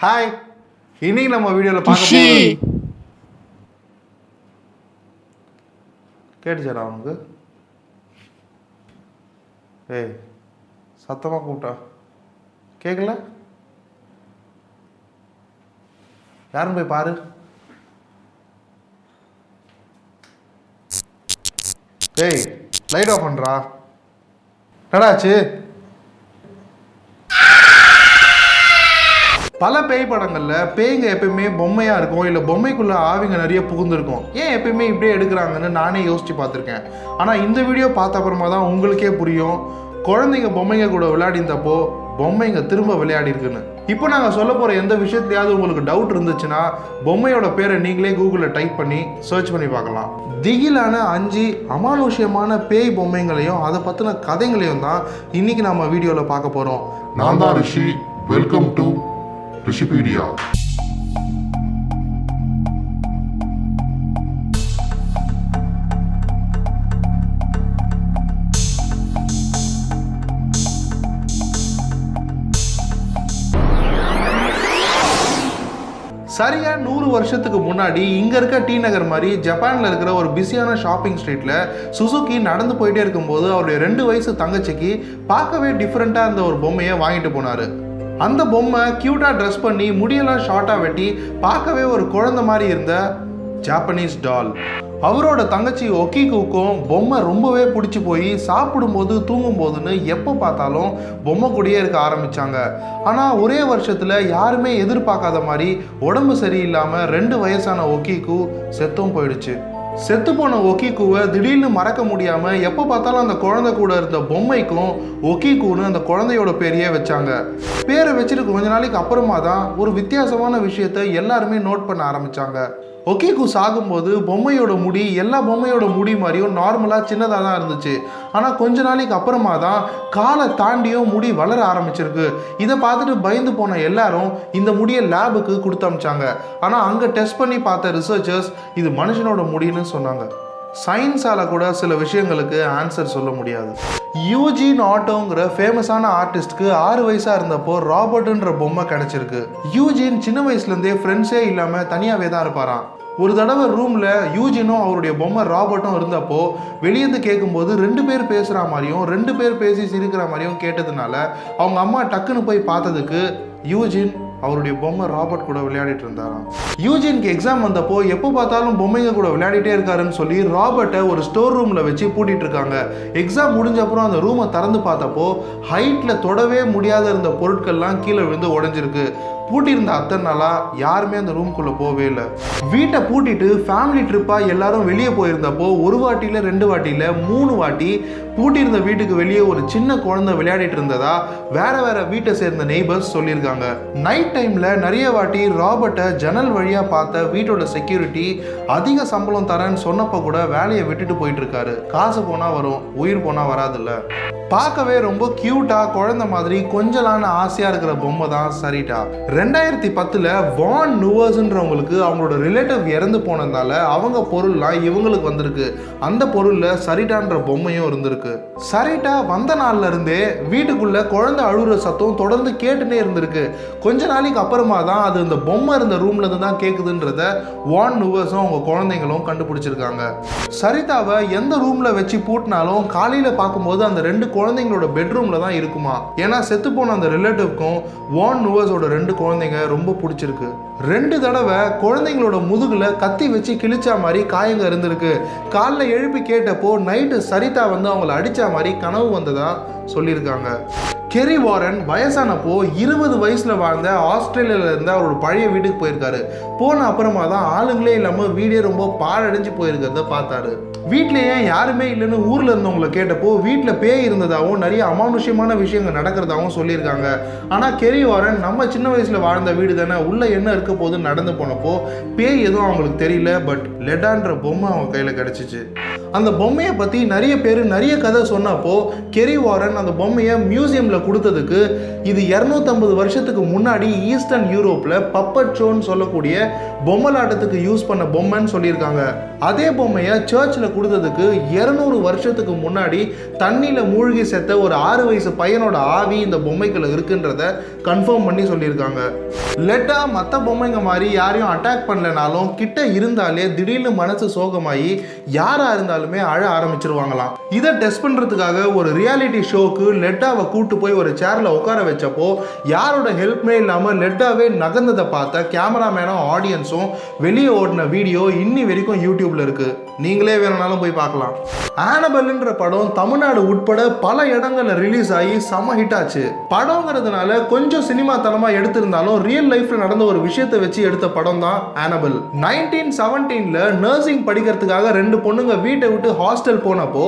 Hi, இன்னைக்கு நம்ம வீடியோவில் பார்க்க போகிறது கேட்டுச்சாரா அவனுக்கு? ஏய், சத்தமாக கூப்பிட்டா கேட்கல? யாரும் போய் பாரு. ஏய், லைட் ஆஃப் பண்ணுறா. என்னடாச்சு? பல பேய் படங்களில் பேய்ங்க எப்பயுமே பொம்மையாக இருக்கும், இல்லை பொம்மைக்குள்ளே ஆவிங்க நிறைய புகுந்துருக்கும். ஏன் எப்பயுமே இப்படியே எடுக்கிறாங்கன்னு நானே யோசித்து பார்த்துருக்கேன். ஆனால் இந்த வீடியோ பார்த்த அப்புறமா தான் உங்களுக்கே புரியும், குழந்தைங்க பொம்மைங்க கூட விளையாடிந்தப்போ பொம்மைங்க திரும்ப விளையாடி இருக்குன்னு. இப்போ நாங்கள் சொல்ல போகிற எந்த விஷயத்துலையாவது உங்களுக்கு டவுட் இருந்துச்சுன்னா பொம்மையோட பேரை நீங்களே கூகுளில் டைப் பண்ணி சர்ச் பண்ணி பார்க்கலாம். திகிலான 5 அமானுஷ்யமான பேய் பொம்மைங்களையும் அதை பற்றின கதைகளையும் தான் இன்னைக்கு நம்ம வீடியோவில் பார்க்க போகிறோம். நான் தான் ரிஷி. Welcome to Rishipedia. சரியா 100 வருஷத்துக்கு முன்னாடி இங்க இருக்க டி நகர் மாதிரி ஜப்பான்ல இருக்கிற ஒரு பிஸியான ஷாப்பிங் ஸ்ட்ரீட்ல சுசுகி நடந்து போயிட்டே இருக்கும்போது அவருடைய 2 வயசு தங்கச்சிக்கு பார்க்கவே டிஃப்ரெண்டா இருந்த ஒரு பொம்மையை வாங்கிட்டு போனாரு. அந்த பொம்மை கியூட்டா ட்ரெஸ் பண்ணி முடியெல்லாம் ஷார்ட்டா வெட்டி பார்க்கவே ஒரு குழந்தை மாதிரி இருந்த ஜாப்பனீஸ் டால். அவரோட தங்கச்சி ஒக்கிக்குக்கும் பொம்மை ரொம்பவே பிடிச்சி போய் சாப்பிடும்போது தூங்கும் போதுன்னு எப்போ பார்த்தாலும் பொம்மை கூடயே இருக்க ஆரம்பித்தாங்க. ஆனால் ஒரே வருஷத்தில் யாருமே எதிர்பார்க்காத மாதிரி உடம்பு சரியில்லாமல் 2 வயசான ஒக்கிக்கு செத்தும் போயிடுச்சு. செத்து போன ஒக்கிக்குவை திடீர்னு மறக்க முடியாமல் எப்போ பார்த்தாலும் அந்த குழந்தை கூட இருந்த பொம்மைக்கும் ஒக்கிக்குன்னு அந்த குழந்தையோட பேரையே வச்சாங்க. பேரை வச்சுட்டு கொஞ்ச நாளைக்கு அப்புறமா தான் ஒரு வித்தியாசமான விஷயத்தை எல்லாருமே நோட் பண்ண ஆரம்பித்தாங்க. ஒக்கிக்கு சாகும்போது பொம்மையோட முடி எல்லா பொம்மையோட முடி மாதிரியும் நார்மலாக சின்னதாக தான் இருந்துச்சு. ஆனால் கொஞ்ச நாளைக்கு அப்புறமா தான் காலை தாண்டியும் முடி வளர ஆரம்பிச்சிருக்கு. இதை பார்த்துட்டு பயந்து போன எல்லாரும் இந்த முடியை லேபுக்கு கொடுத்து அமிச்சாங்க. ஆனால் அங்கே டெஸ்ட் பண்ணி பார்த்த ரிசர்ச்சர்ஸ் இது மனுஷனோட முடின்னு சொன்னாங்க. சயின்ஸால் கூட சில விஷயங்களுக்கு ஆன்சர் சொல்ல முடியாது. யூஜின் ஆட்டோங்கிற ஃபேமஸான ஆர்டிஸ்ட்க்கு 6 வயசாக இருந்தப்போ ராபர்ட்ன்ற பொம்மை கிடச்சிருக்கு. யூஜின் சின்ன வயசுலேருந்தே ஃப்ரெண்ட்ஸே இல்லாமல் தனியாகவே தான் இருப்பாராம். ஒரு தடவை ரூமில் யூஜினும் அவருடைய பொம்மை ராபர்ட்டும் இருந்தப்போ வெளியேந்து கேட்கும்போது 2 பேர் பேசுகிற மாதிரியும் 2 பேர் பேசி சிரிக்கிற மாதிரியும் கேட்டதுனால அவங்க அம்மா டக்குன்னு போய் பார்த்ததுக்கு யூஜின் அவருடைய பொம்மை ராபர்ட் கூட விளையாடிட்டு இருந்தாராம். யூஜினுக்கு எக்ஸாம் வந்தப்போ எப்போ பார்த்தாலும் பொம்மைங்க கூட விளையாடிட்டே இருக்காருன்னு சொல்லி ராபர்ட்டை ஒரு ஸ்டோர் ரூமில் வச்சு பூட்டிட்டு இருக்காங்க. எக்ஸாம் முடிஞ்ச அப்புறம் அந்த ரூமை திறந்து பார்த்தப்போ ஹைட்டில் தொடவே முடியாத இருந்த பொருட்கள்லாம் கீழே விழுந்து உடஞ்சிருக்கு. பூட்டியிருந்த அத்தனை நாளாக யாருமே அந்த ரூம்குள்ளே போகவே இல்லை. வீட்டை பூட்டிட்டு ஃபேமிலி ட்ரிப்பாக எல்லாரும் வெளியே போயிருந்தப்போ 1 வாட்டியில் 2 வாட்டியில் 3 வாட்டி பூட்டியிருந்த வீட்டுக்கு வெளியே ஒரு சின்ன குழந்தை விளையாடிட்டு இருந்ததா வேற வீட்டை சேர்ந்த நெய்பர்ஸ் சொல்லியிருக்காங்க. நைட் டைமில் நிறைய வாட்டி ராபர்ட்டை ஜன்னல் வழியாக பார்த்த வீட்டோட செக்யூரிட்டி அதிக சம்பளம் தரேன்னு சொன்னப்போ கூட வேலையை விட்டுட்டு போயிட்டு இருக்காரு. காசு போனால் வரும், உயிர் போனால் வராதுல்ல. பார்க்கவே ரொம்ப கியூட்டாக குழந்தை மாதிரி கொஞ்சலான ஆசையாக இருக்கிற பொம்மை தான் சரிட்டா. 2010 வான் நுவர்ஸ்ன்றவங்களுக்கு அவங்களோட ரிலேட்டிவ் இறந்து போனதால அவங்க பொருள்லாம் இவங்களுக்கு வந்திருக்கு. அந்த பொருளில் சரிட்டான்ற பொம்மையும் இருந்திருக்கு. சரிட்டா வந்த நாள்ல இருந்தே வீட்டுக்குள்ள குழந்தை அழுகிற சத்தம் தொடர்ந்து கேட்டுட்டே இருந்திருக்கு. கொஞ்ச நாளைக்கு அப்புறமா தான் அது இந்த பொம்மை இருந்த ரூம்ல இருந்து தான் கேட்குதுன்றத வான் நுவர்ஸும் அவங்க குழந்தைங்களும் கண்டுபிடிச்சிருக்காங்க. சரிதாவை எந்த ரூம்ல வச்சு பூட்டினாலும் காலையில பார்க்கும்போது அந்த 2 குழந்தைங்களோட பெட்ரூம்ல தான் இருக்குமா. ஏன்னா செத்து போன அந்த ரிலேட்டிவ்க்கும் வான் நுவர்ஸோட 2 குழந்தைங்க ரொம்ப பிடிச்சிருக்கு. 2 தடவை குழந்தைங்களோட முதுகுல கத்தி வச்சு கிழிச்சா மாதிரி காயங்க இருந்திருக்கு. காலைல எழுப்பி கேட்டப்போ நைட்டு சரிதா வந்து அவங்கள அடிச்சா மாதிரி கனவு வந்ததா சொல்லியிருக்காங்க. கெரி வாரன் வயசானப்போ 20 வயசுல வாழ்ந்த ஆஸ்திரேலியால இருந்து அவரோட பழைய வீட்டுக்கு போயிருக்காரு. போன அப்புறமா தான் ஆளுங்களே இல்லாமல் வீடே ரொம்ப பாழடைஞ்சு போயிருக்கிறத பார்த்தாரு. வீட்டிலேயே யாருமே இல்லைன்னு ஊர்ல இருந்தவங்களை கேட்டப்போ வீட்டில் பேய் இருந்ததாகவும் நிறைய அமானுஷ்யமான விஷயங்கள் நடக்கிறதாகவும் சொல்லியிருக்காங்க. ஆனால் கெரி வாரன் நம்ம சின்ன வயசுல வாழ்ந்த வீடு தானே, உள்ள என்ன இருக்க போதுன்னு நடந்து போனப்போ பேய் எதுவும் அவங்களுக்கு தெரியல. பட் லெடான்ற பொம்மை அவங்க கையில் கிடைச்சிச்சு. அந்த பொம்மையை பற்றி நிறைய பேர் நிறைய கதை சொன்னப்போ கெரி வாரன் அந்த பொம்மையை மியூசியமில் கொடுத்ததுக்கு இது 250 வருஷத்துக்கு முன்னாடி ஈஸ்டர்ன் யூரோப்பில் பப்பட் ஷோன்னு சொல்லக்கூடிய பொம்மலாட்டத்துக்கு யூஸ் பண்ண பொம்மைன்னு சொல்லியிருக்காங்க. அதே பொம்மையை சர்ச்சில் கொடுத்ததுக்கு 200 வருஷத்துக்கு முன்னாடி தண்ணியில் மூழ்கி செத்த ஒரு 6 வயசு பையனோட ஆவி இந்த பொம்மைக்குள்ள இருக்குன்றத கன்ஃபார்ம் பண்ணி சொல்லியிருக்காங்க. லெட்டா மற்ற பொம்மைங்க மாதிரி யாரையும் அட்டாக் பண்ணலனாலும் கிட்ட இருந்தாலே திடீர்னு மனசு சோகமாகி யாராக இருந்தாலுமே அழ ஆரம்பிச்சிருவாங்களாம். இதை டெஸ்ட் பண்ணுறதுக்காக ஒரு ரியாலிட்டி ஷோக்கு லெட்டாவை கூட்டு போய் ஒரு சேரில் உட்கார வச்சப்போ யாரோட ஹெல்ப்மே இல்லாமல் லெட்டாவே நகர்ந்ததை பார்த்த கேமராமேனும் ஆடியன்ஸும் வெளியே ஓடின வீடியோ இன்னி வரைக்கும் யூடியூப்ல இருக்கு. நீங்களே வேணும்னாலும் போய் பார்க்கலாம். ஆனபெல்ன்ற படம் தமிழ்நாடு உட்பட பல இடங்கள்ல ரிலீஸ் ஆகி செம ஹிட் ஆச்சு. படங்கிறதுனால கொஞ்சம் சினிமா தனமாக எடுத்திருந்தாலும் ரியல் லைஃப்ல நடந்த ஒரு விஷயத்தை வச்சு எடுத்த படம் தான் ஆனபெல். 1917ல நர்சிங் படிக்கிறதுக்காக 2 பொண்ணுங்க வீட்டை விட்டு ஹாஸ்டல் போனப்போ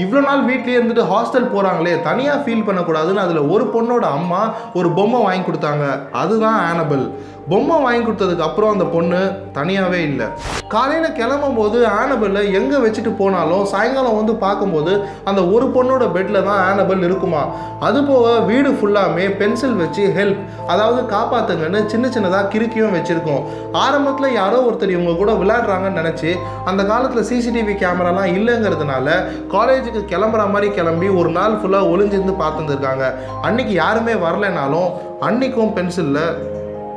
இவ்வளோ நாள் வீட்லேயே இருந்துட்டு ஹாஸ்டல் போகிறாங்களே தனியாக ஃபீல் பண்ணக்கூடாதுன்னு அதில் ஒரு பொண்ணோட அம்மா ஒரு பொம்மை வாங்கி கொடுத்தாங்க. அதுதான் ஆனபெல். பொம்மை வாங்கி கொடுத்ததுக்கு அப்புறம் அந்த பொண்ணு தனியாகவே இல்லை. காலையில் கிளம்பும் போது ஆனபெல்லை எங்கே வச்சுட்டு போனாலும் சாயங்காலம் வந்து பார்க்கும்போது அந்த ஒரு பொண்ணோட பெட்டில் தான் ஆனபெல் இருக்குமா. அதுபோக வீடு ஃபுல்லாமே பென்சில் வச்சு ஹெல்ப், அதாவது காப்பாற்றுங்கன்னு சின்ன சின்னதாக கிறுக்கியும் வச்சுருக்கோம். ஆரம்பத்தில் யாரோ ஒருத்தர் இவங்க கூட விளையாடுறாங்கன்னு நினச்சி அந்த காலத்தில் சிசிடிவி கேமராலாம் இல்லைங்கிறதுனால காலேஜுக்கு கிளம்புற மாதிரி கிளம்பி ஒரு நாள் ஃபுல்லாக ஒளிஞ்சிருந்து பார்த்துருந்துருக்காங்க. அன்னைக்கு யாருமே வரலைனாலும் அன்னைக்கும் பென்சிலில்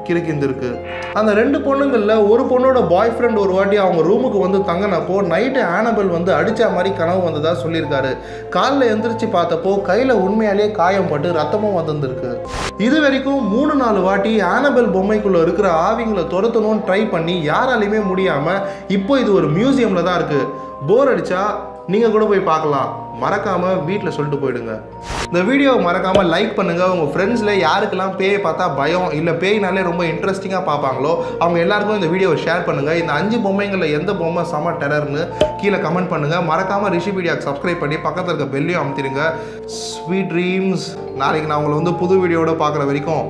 கிறுக்கிந்திருக்கு. அந்த 2 பொண்ணுங்களில் ஒரு பொண்ணோட பாய் ஃப்ரெண்ட் ஒரு வாட்டி அவங்க ரூமுக்கு வந்து தங்கினப்போ நைட்டு ஆனபெல் வந்து அடித்த மாதிரி கனவு வந்ததா சொல்லியிருக்காரு. காலில் எந்திரிச்சு பார்த்தப்போ கையில் உண்மையாலே காயம் பட்டு ரத்தமும் வந்திருக்கு. இது வரைக்கும் 3-4 வாட்டி ஆனபெல் பொம்மைக்குள்ளே இருக்கிற ஆவிங்களை துரத்தணும்னு ட்ரை பண்ணி யாராலையுமே முடியாமல் இப்போ இது ஒரு மியூசியமில் தான் இருக்குது. போர் அடித்தா நீங்கள் கூட போய் பார்க்கலாம். மறக்காமல் வீட்டில் சொல்லிட்டு போயிடுங்க. இந்த வீடியோவை மறக்காமல் லைக் பண்ணுங்கள். உங்கள் ஃப்ரெண்ட்ஸில் யாருக்கெல்லாம் பேயை பார்த்தா பயம் இல்லை பேயினாலே ரொம்ப இன்ட்ரெஸ்டிங்காக பார்ப்பாங்களோ அவங்க எல்லாருக்கும் இந்த வீடியோவை ஷேர் பண்ணுங்கள். இந்த 5 பொம்மைங்களில் எந்த பொம்மை செம டெரர்னு கீழே கமெண்ட் பண்ணுங்கள். மறக்காமல் ரிஷிபீடியாக்கு சப்ஸ்கிரைப் பண்ணி பக்கத்தில் இருக்க பெல்லையும் அமுத்திடுங்க. Sweet dreams. நாளைக்கு நான் உங்களை வந்து புது வீடியோவோட பார்க்குற வரைக்கும்